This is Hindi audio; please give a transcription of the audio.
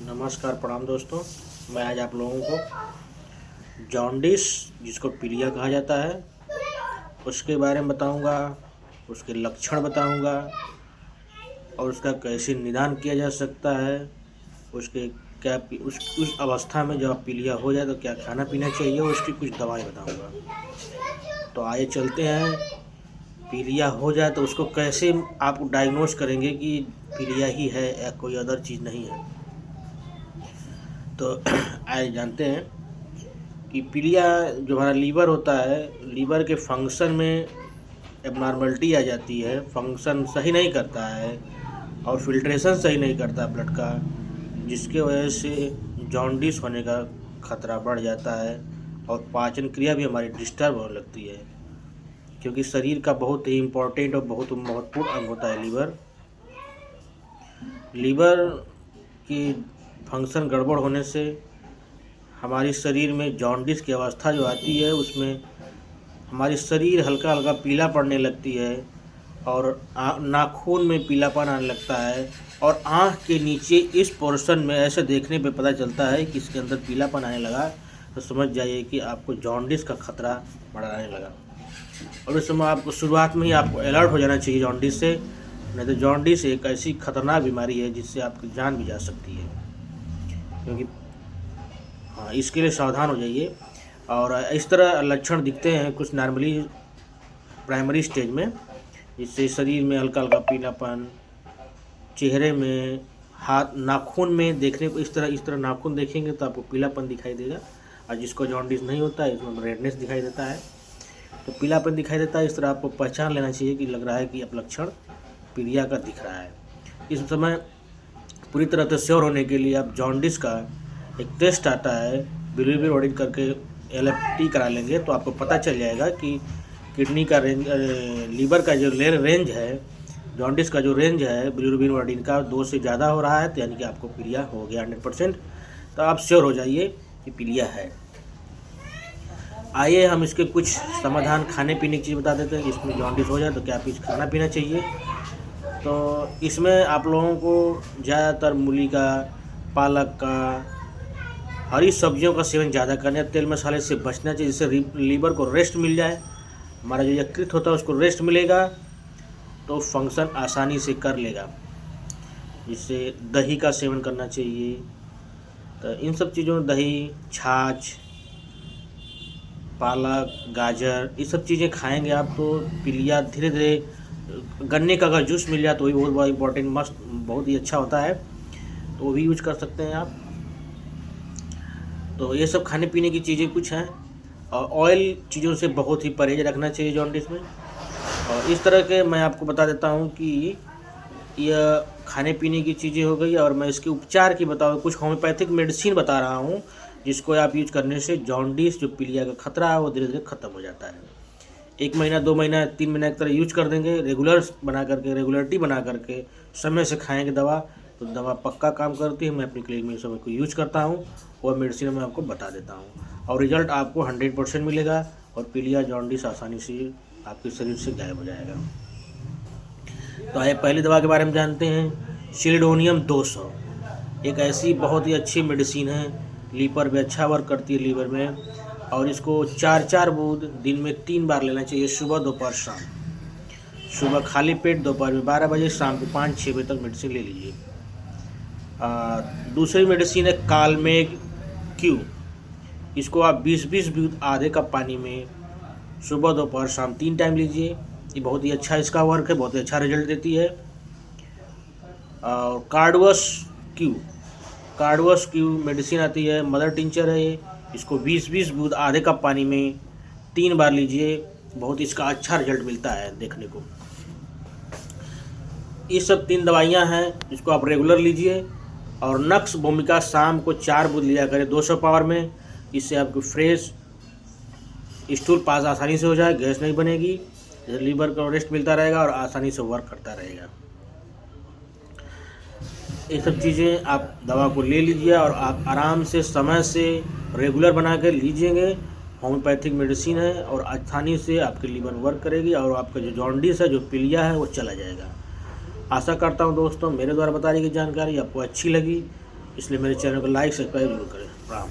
नमस्कार, प्रणाम दोस्तों। मैं आज आप लोगों को जॉन्डिस, जिसको पीलिया कहा जाता है, उसके बारे में बताऊंगा, उसके लक्षण बताऊंगा और उसका कैसे निदान किया जा सकता है। उसके क्या उस अवस्था में जब पीलिया हो जाए तो क्या खाना पीना चाहिए, उसकी कुछ दवाएं बताऊंगा। तो आइए चलते हैं। पीलिया हो जाए तो उसको कैसे आप डायग्नोस करेंगे कि पीलिया ही है या कोई अदर चीज़ नहीं है। तो आइए जानते हैं कि पीलिया जो हमारा लीवर होता है, लीवर के फंक्शन में एबनॉर्मलिटी आ जाती है, फंक्शन सही नहीं करता है और फिल्ट्रेशन सही नहीं करता ब्लड का, जिसके वजह से जॉन्डिस होने का खतरा बढ़ जाता है और पाचन क्रिया भी हमारी डिस्टर्ब होने लगती है, क्योंकि शरीर का बहुत ही इम्पोर्टेंट और बहुत महत्वपूर्ण अंग होता है लीवर। लीवर की फंक्शन गड़बड़ होने से हमारे शरीर में जॉन्डिस की अवस्था जो आती है, उसमें हमारी शरीर हल्का हल्का पीला पड़ने लगती है और नाखून में पीलापन आने लगता है और आँख के नीचे इस पोर्शन में ऐसे देखने पे पता चलता है कि इसके अंदर पीलापन आने लगा, तो समझ जाइए कि आपको जॉन्डिस का खतरा बढ़ाने लगा। और उस समय आपको शुरुआत में ही आपको अलर्ट हो जाना चाहिए जॉन्डिस से, नहीं तो जॉन्डिस एक ऐसी खतरनाक बीमारी है जिससे आपकी जान भी जा सकती है। क्योंकि हाँ, इसके लिए सावधान हो जाइए। और इस तरह लक्षण दिखते हैं कुछ नॉर्मली प्राइमरी स्टेज में, जिससे शरीर में हल्का हल्का पीलापन, चेहरे में, हाथ, नाखून में देखने को इस तरह नाखून देखेंगे तो आपको पीलापन दिखाई देगा। और जिसको जॉन्डिस नहीं होता है, इसमें रेडनेस दिखाई देता है, तो पीलापन दिखाई देता है। इस तरह आपको पहचान लेना चाहिए कि लग रहा है कि अब लक्षण पीलिया का दिख रहा है। इस समय पूरी तरह से श्योर होने के लिए आप जॉन्डिस का एक टेस्ट आता है, बिलीरुबिन करके LFT करा लेंगे तो आपको पता चल जाएगा कि किडनी का रेंज, लीवर का जो रेंज है, जॉन्डिस का जो रेंज है बिलीरुबिन का 2 से ज़्यादा हो रहा है, तो यानी कि आपको पीलिया हो गया 100%। तो आप श्योर हो जाइए कि पीलिया है। आइए हम इसके कुछ समाधान, खाने पीने की चीज़ बता देते हैं। जिसमें जॉन्डिस हो जाए तो क्या कुछ खाना पीना चाहिए। तो इसमें आप लोगों को ज़्यादातर मूली का, पालक का, हरी सब्जियों का सेवन ज़्यादा करना है। तेल मसाले से बचना चाहिए, जिससे लीवर को रेस्ट मिल जाए। हमारा जो यकृत होता है उसको रेस्ट मिलेगा तो फंक्शन आसानी से कर लेगा। जिससे दही का सेवन करना चाहिए। तो इन सब चीज़ों में दही, छाछ, पालक, गाजर, ये सब चीज़ें खाएंगे आप तो पीलिया धीरे धीरे, गन्ने का अगर जूस मिल जाए तो वही बहुत बड़ा इम्पोर्टेंट, मस्त, बहुत ही अच्छा होता है, तो वो भी यूज कर सकते हैं आप। तो ये सब खाने पीने की चीज़ें कुछ हैं। और ऑयल चीज़ों से बहुत ही परहेज रखना चाहिए जॉन्डिस में। और इस तरह के मैं आपको बता देता हूँ कि यह खाने पीने की चीज़ें हो गई, और मैं इसके उपचार की बताऊँ, कुछ होम्योपैथिक मेडिसिन बता रहा हूँ जिसको आप यूज करने से जॉन्डिस, जो पीलिया का खतरा है, वो धीरे धीरे ख़त्म हो जाता है। 1 महीना, 2 महीना, 3 महीना की तरह यूज कर देंगे, रेगुलरिटी बना करके समय से खाएंगे दवा, तो दवा पक्का काम करती है। मैं अपनी क्लिनिक में समय को यूज करता हूँ, और मेडिसिन मैं आपको बता देता हूँ, और रिजल्ट आपको 100% मिलेगा और पीलिया, जॉन्डिस आसानी से आपके शरीर से गायब हो जाएगा। तो आइए पहली दवा के बारे में जानते हैं। सिलिडोनियम 200 एक ऐसी बहुत ही अच्छी मेडिसिन है, लीवर में अच्छा वर्क करती है लीवर में। और इसको 4 बूंद दिन में 3 बार लेना चाहिए, सुबह, दोपहर, शाम। सुबह खाली पेट, दोपहर में 12 बजे, शाम को 5-6 बजे तक मेडिसिन ले लीजिए। दूसरी मेडिसिन है कालमेग क्यू। इसको आप 20-20 बूंद आधे कप पानी में सुबह, दोपहर, शाम 3 टाइम लीजिए। ये बहुत ही अच्छा इसका वर्क है, बहुत ही अच्छा रिजल्ट देती है। और कार्डवस क्यू मेडिसिन आती है, मदर टिंचर है ये। इसको 20-20 बूंद आधे कप पानी में 3 बार लीजिए, बहुत इसका अच्छा रिजल्ट मिलता है देखने को। ये सब 3 दवाइयाँ हैं, इसको आप रेगुलर लीजिए। और नक्स भूमिका शाम को 4 बूंद लिया करें 200 पावर में। इससे आपको फ्रेश स्टूल पास आसानी से हो जाए, गैस नहीं बनेगी, लीवर को रेस्ट मिलता रहेगा और आसानी से वर्क करता रहेगा। ये सब चीज़ें आप दवा को ले लीजिए और आप आराम से, समय से, रेगुलर बना के लीजिएंगे। होम्योपैथिक मेडिसिन है और आसानी से आपके लीवर वर्क करेगी और आपका जो जॉन्डिस है, जो पीलिया है, वो चला जाएगा। आशा करता हूँ दोस्तों मेरे द्वारा बताई गई जानकारी आपको अच्छी लगी इसलिए मेरे चैनल को लाइक सब्सक्राइब जरूर करें। प्रणाम।